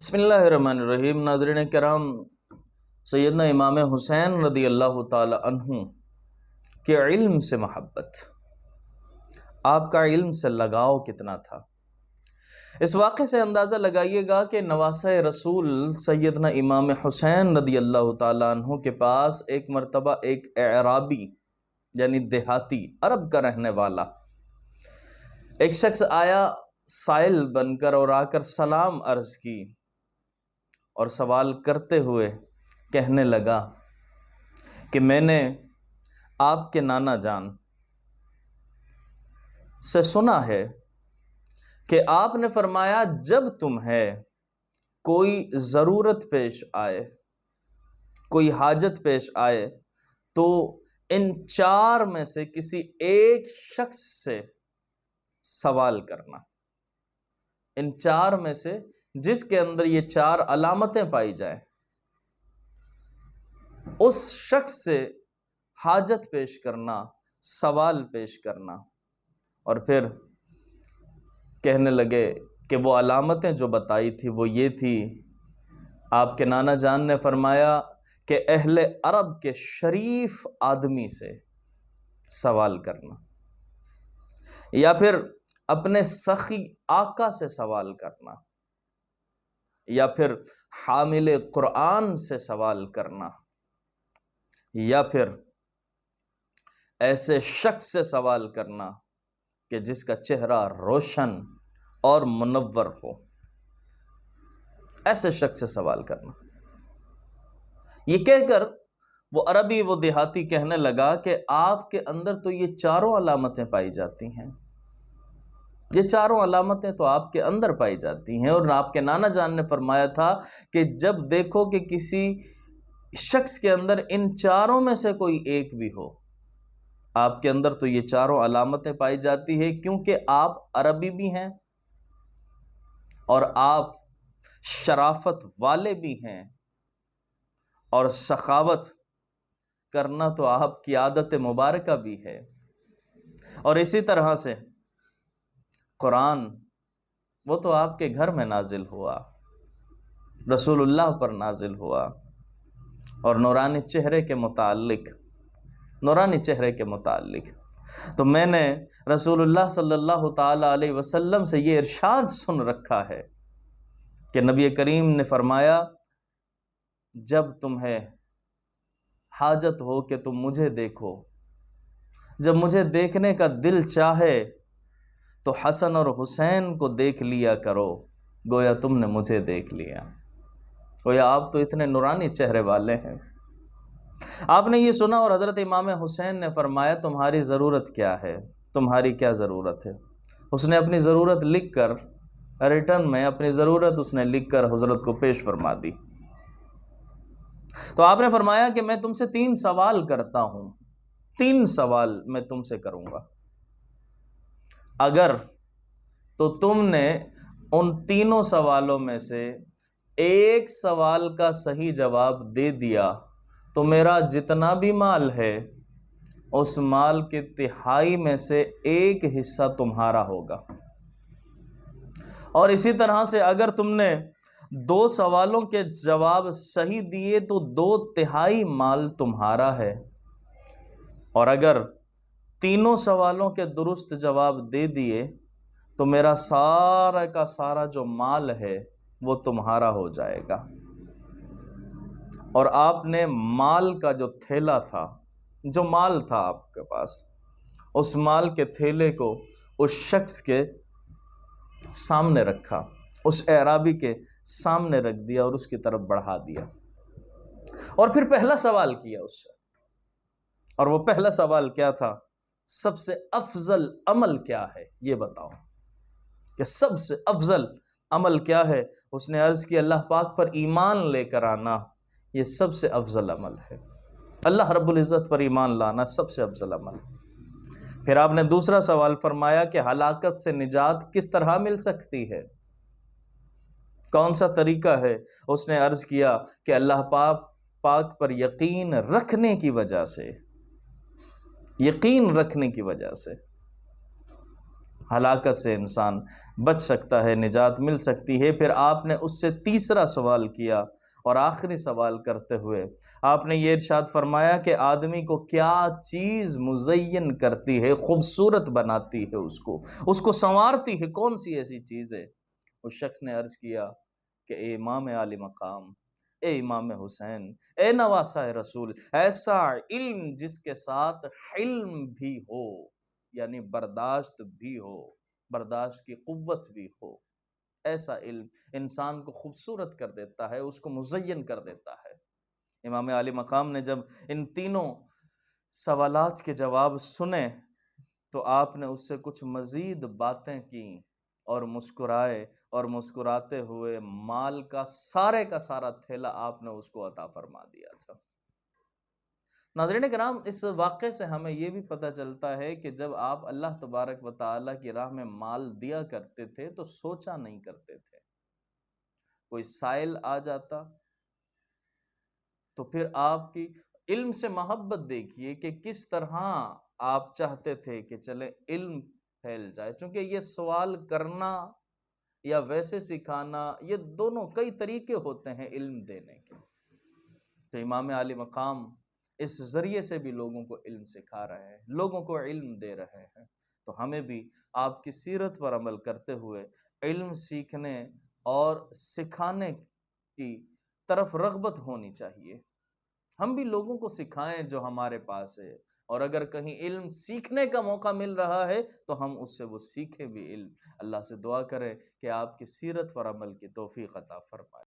بسم اللہ الرحمن الرحیم۔ ناظرین کرام، سیدنا امام حسین رضی اللہ تعالی عنہ کے علم سے محبت، آپ کا علم سے لگاؤ کتنا تھا، اس واقعے سے اندازہ لگائیے گا کہ نواسہ رسول سیدنا امام حسین رضی اللہ تعالی عنہ کے پاس ایک مرتبہ ایک اعرابی یعنی دیہاتی عرب کا رہنے والا ایک شخص آیا سائل بن کر اور آ کر سلام عرض کی اور سوال کرتے ہوئے کہنے لگا کہ میں نے آپ کے نانا جان سے سنا ہے کہ آپ نے فرمایا جب تمہیں کوئی ضرورت پیش آئے، کوئی حاجت پیش آئے تو ان چار میں سے کسی ایک شخص سے سوال کرنا، ان چار میں سے جس کے اندر یہ چار علامتیں پائی جائیں اس شخص سے حاجت پیش کرنا، سوال پیش کرنا۔ اور پھر کہنے لگے کہ وہ علامتیں جو بتائی تھی وہ یہ تھی، آپ کے نانا جان نے فرمایا کہ اہل عرب کے شریف آدمی سے سوال کرنا، یا پھر اپنے سخی آقا سے سوال کرنا، یا پھر حامل قرآن سے سوال کرنا، یا پھر ایسے شخص سے سوال کرنا کہ جس کا چہرہ روشن اور منور ہو، ایسے شخص سے سوال کرنا۔ یہ کہہ کر وہ عربی وہ دیہاتی کہنے لگا کہ آپ کے اندر تو یہ چاروں علامتیں پائی جاتی ہیں، یہ چاروں علامتیں تو آپ کے اندر پائی جاتی ہیں، اور آپ کے نانا جان نے فرمایا تھا کہ جب دیکھو کہ کسی شخص کے اندر ان چاروں میں سے کوئی ایک بھی ہو، آپ کے اندر تو یہ چاروں علامتیں پائی جاتی ہیں، کیونکہ آپ عربی بھی ہیں اور آپ شرافت والے بھی ہیں، اور سخاوت کرنا تو آپ کی عادت مبارکہ بھی ہے، اور اسی طرح سے قرآن وہ تو آپ کے گھر میں نازل ہوا، رسول اللہ پر نازل ہوا، اور نورانی چہرے کے متعلق تو میں نے رسول اللہ صلی اللہ تعالی علیہ وسلم سے یہ ارشاد سن رکھا ہے کہ نبی کریم نے فرمایا جب تمہیں حاجت ہو کہ تم مجھے دیکھو، جب مجھے دیکھنے کا دل چاہے تو حسن اور حسین کو دیکھ لیا کرو، گویا تم نے مجھے دیکھ لیا، گویا آپ تو اتنے نورانی چہرے والے ہیں۔ آپ نے یہ سنا اور حضرت امام حسین نے فرمایا تمہاری ضرورت کیا ہے، تمہاری کیا ضرورت ہے؟ اس نے اپنی ضرورت لکھ کر ریٹرن میں اپنی ضرورت اس نے لکھ کر حضرت کو پیش فرما دی۔ تو آپ نے فرمایا کہ میں تم سے 3 سوال کرتا ہوں، 3 سوال میں تم سے کروں گا، اگر تو تم نے ان تینوں سوالوں میں سے ایک سوال کا صحیح جواب دے دیا تو میرا جتنا بھی مال ہے اس مال کے 1/3 میں سے 1 حصہ تمہارا ہوگا، اور اسی طرح سے اگر تم نے 2 سوالوں کے جواب صحیح دیے تو 2/3 مال تمہارا ہے، اور اگر تینوں سوالوں کے درست جواب دے دیے تو میرا سارا کا سارا جو مال ہے وہ تمہارا ہو جائے گا۔ اور آپ نے مال کا جو تھیلا تھا، جو مال تھا آپ کے پاس، اس مال کے تھیلے کو اس شخص کے سامنے رکھا، اس اعرابی کے سامنے رکھ دیا اور اس کی طرف بڑھا دیا، اور پھر پہلا سوال کیا اس سے، اور وہ پہلا سوال کیا تھا؟ سب سے افضل عمل کیا ہے یہ بتاؤ، کہ سب سے افضل عمل کیا ہے؟ اس نے عرض کی اللہ پاک پر ایمان لے کر آنا یہ سب سے افضل عمل ہے، اللہ رب العزت پر ایمان لانا سب سے افضل عمل ہے۔ پھر آپ نے دوسرا سوال فرمایا کہ ہلاکت سے نجات کس طرح مل سکتی ہے، کون سا طریقہ ہے؟ اس نے عرض کیا کہ اللہ پاک پر یقین رکھنے کی وجہ سے، یقین رکھنے کی وجہ سے۔ ہلاکت سے انسان بچ سکتا ہے، نجات مل سکتی ہے۔ پھر آپ نے اس سے تیسرا سوال کیا اور آخری سوال کرتے ہوئے آپ نے یہ ارشاد فرمایا کہ آدمی کو کیا چیز مزین کرتی ہے، خوبصورت بناتی ہے، اس کو سنوارتی ہے، کون سی ایسی چیز ہے؟ اس شخص نے عرض کیا کہ اے امام عالی مقام، اے امام حسین، اے نواسہ رسول، ایسا علم جس کے ساتھ حلم بھی ہو، یعنی برداشت بھی ہو، برداشت کی قوت بھی ہو۔ ایسا علم انسان کو خوبصورت کر دیتا ہے، اس کو مزین کر دیتا ہے۔ امام عالی مقام نے جب ان تینوں سوالات کے جواب سنے تو آپ نے اس سے کچھ مزید باتیں کی اور مسکرائے، اور مسکراتے ہوئے مال کا سارا تھیلا آپ نے اس کو عطا فرما دیا تھا۔ ناظرین کرام، اس واقعے سے ہمیں یہ بھی پتہ چلتا ہے کہ جب آپ اللہ تبارک و تعالیٰ کی راہ میں مال دیا کرتے تھے تو سوچا نہیں کرتے تھے۔ کوئی سائل آ جاتا تو پھر آپ کی علم سے محبت دیکھیے کہ کس طرح آپ چاہتے تھے کہ چلے علم پھیل جائے، چونکہ یہ سوال کرنا یا ویسے سکھانا، یہ دونوں کئی طریقے ہوتے ہیں علم دینے کے۔ تو امام عالی مقام اس ذریعے سے بھی لوگوں کو علم سکھا رہے ہیں، لوگوں کو علم دے رہے ہیں۔ تو ہمیں بھی آپ کی سیرت پر عمل کرتے ہوئے علم سیکھنے اور سکھانے کی طرف رغبت ہونی چاہیے۔ ہم بھی لوگوں کو سکھائیں جو ہمارے پاس ہے، اور اگر کہیں علم سیکھنے کا موقع مل رہا ہے تو ہم اس سے وہ سیکھیں بھی علم۔ اللہ سے دعا کریں کہ آپ کی سیرت پر عمل کی توفیق عطا فرمائے۔